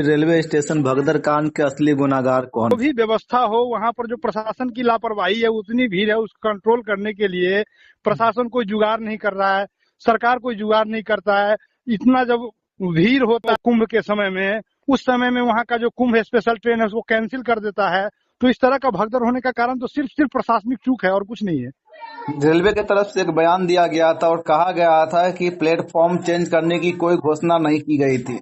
Railway station भगदड़ कांड के असली गुनाहगार कौन? जो भी व्यवस्था हो वहाँ पर जो प्रशासन की लापरवाही है, उतनी भीड़ है, उसको कंट्रोल करने के लिए प्रशासन कोई जुगाड़ नहीं कर रहा है, सरकार कोई जुगाड़ नहीं करता है। इतना जब भीड़ होता है कुंभ के समय में, उस समय में वहाँ का जो कुंभ स्पेशल ट्रेन है उसको कैंसिल कर देता है। तो इस तरह का भगदड़ होने का कारण तो सिर्फ प्रशासनिक चूक है और कुछ नहीं है। रेलवे की तरफ से एक बयान दिया गया था और कहा गया था कि प्लेटफॉर्म चेंज करने की कोई घोषणा नहीं की गई थी।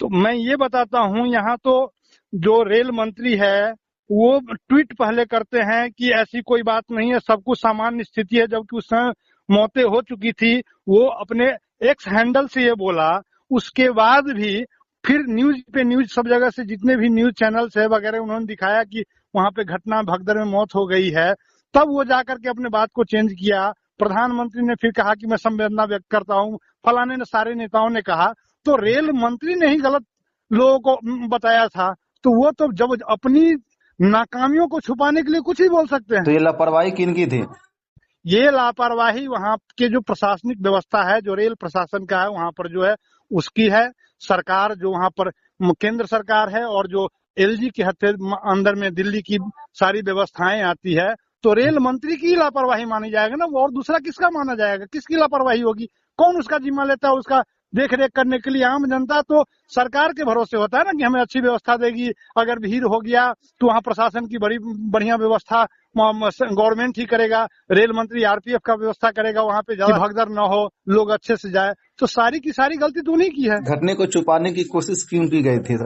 तो मैं ये बताता हूँ, यहाँ तो जो रेल मंत्री है वो ट्वीट पहले करते हैं कि ऐसी कोई बात नहीं है, सब कुछ सामान्य स्थिति है, जबकि उस समय मौतें हो चुकी थी। वो अपने एक्स हैंडल से ये बोला, उसके बाद भी फिर न्यूज पे न्यूज सब जगह से जितने भी न्यूज चैनल्स है वगैरह उन्होंने दिखाया कि वहां पे घटना भगदड़ में मौत हो गई है। तब वो जाकर के अपने बात को चेंज किया। प्रधानमंत्री ने फिर कहा कि मैं संवेदना व्यक्त करता हूँ, फलाने ने, सारे नेताओं ने कहा। तो रेल मंत्री ने ही गलत लोगों को बताया था। तो वो तो जब अपनी नाकामियों को छुपाने के लिए कुछ ही बोल सकते हैं। तो ये लापरवाही किनकी थी? ये लापरवाही वहाँ के जो प्रशासनिक व्यवस्था है, जो रेल प्रशासन का है वहाँ पर जो है उसकी है। सरकार जो वहाँ पर केंद्र सरकार है और जो एलजी के अंदर में दिल्ली की सारी व्यवस्थाएं आती है, तो रेल मंत्री की लापरवाही मानी जाएगा ना, और दूसरा किसका माना जाएगा? किसकी लापरवाही होगी? कौन उसका जिम्मा लेता है उसका देख रेख करने के लिए? आम जनता तो सरकार के भरोसे होता है ना कि हमें अच्छी व्यवस्था देगी। अगर भीड़ हो गया तो वहाँ प्रशासन की बड़ी बढ़िया व्यवस्था गवर्नमेंट ही करेगा। रेल मंत्री आरपीएफ का व्यवस्था करेगा, वहाँ पे ज्यादा भगदड़ न हो, लोग अच्छे से जाए। तो सारी की सारी गलती तो उन्हीं की है। घटने को छुपाने की कोशिश क्यों की गई थी?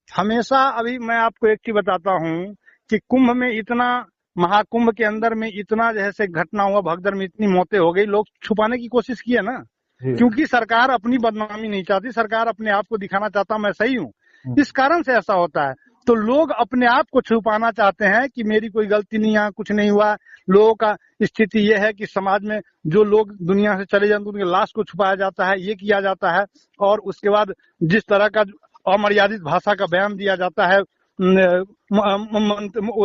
हमेशा, अभी मैं आपको एक चीज बताता हूँ कि कुंभ में इतना, महाकुंभ के अंदर में इतना जैसे घटना हुआ, भगदड़ में इतनी मौतें हो गई, लोग छुपाने की कोशिश किए ना, क्योंकि सरकार अपनी बदनामी नहीं चाहती, सरकार अपने आप को दिखाना चाहता मैं सही हूँ, इस कारण से ऐसा होता है। तो लोग अपने आप को छुपाना चाहते हैं कि मेरी कोई गलती नहीं, यहाँ कुछ नहीं हुआ। लोगों का स्थिति ये है कि समाज में जो लोग दुनिया से चले जाते हैं उनकी लाश को छुपाया जाता है, ये किया जाता है। और उसके बाद जिस तरह का अमर्यादित भाषा का बयान दिया जाता है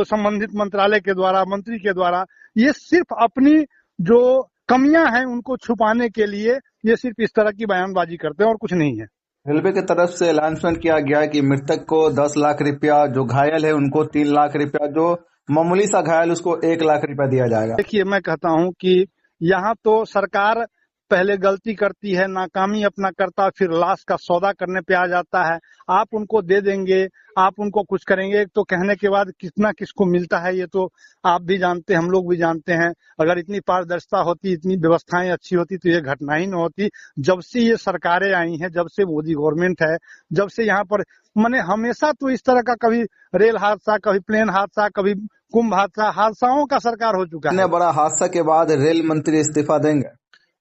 संबंधित मंत्रालय के द्वारा, मंत्री के द्वारा, ये सिर्फ अपनी जो कमियां हैं उनको छुपाने के लिए ये सिर्फ इस तरह की बयानबाजी करते हैं और कुछ नहीं है। रेलवे की तरफ से अनाउंसमेंट किया गया है कि मृतक को 10 लाख रुपया, जो घायल है उनको 3 लाख रुपया, जो मामूली सा घायल उसको 1 लाख रुपया दिया जाएगा। देखिए, मैं कहता हूं कि यहाँ तो सरकार पहले गलती करती है, नाकामी अपना करता, फिर लाश का सौदा करने पे आ जाता है। आप उनको दे देंगे, आप उनको कुछ करेंगे, तो कहने के बाद कितना किसको मिलता है ये तो आप भी जानते हैं, हम लोग भी जानते हैं। अगर इतनी पारदर्शिता होती, इतनी व्यवस्थाएं अच्छी होती तो ये घटना ही न होती। जब से ये सरकारें आई हैं, जब से मोदी गवर्नमेंट है, जब से यहाँ पर मैंने हमेशा तो इस तरह का कभी रेल हादसा, कभी प्लेन हादसा, कभी कुंभ हादसा, हादसाओं का सरकार हो चुका है। इतने बड़ा हादसा के बाद रेल मंत्री इस्तीफा देंगे?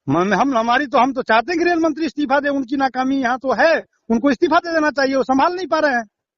हम तो चाहते हैं कि रेल मंत्री इस्तीफा दे। उनकी नाकामी यहाँ तो है, उनको इस्तीफा दे देना चाहिए, वो संभाल नहीं पा रहे हैं।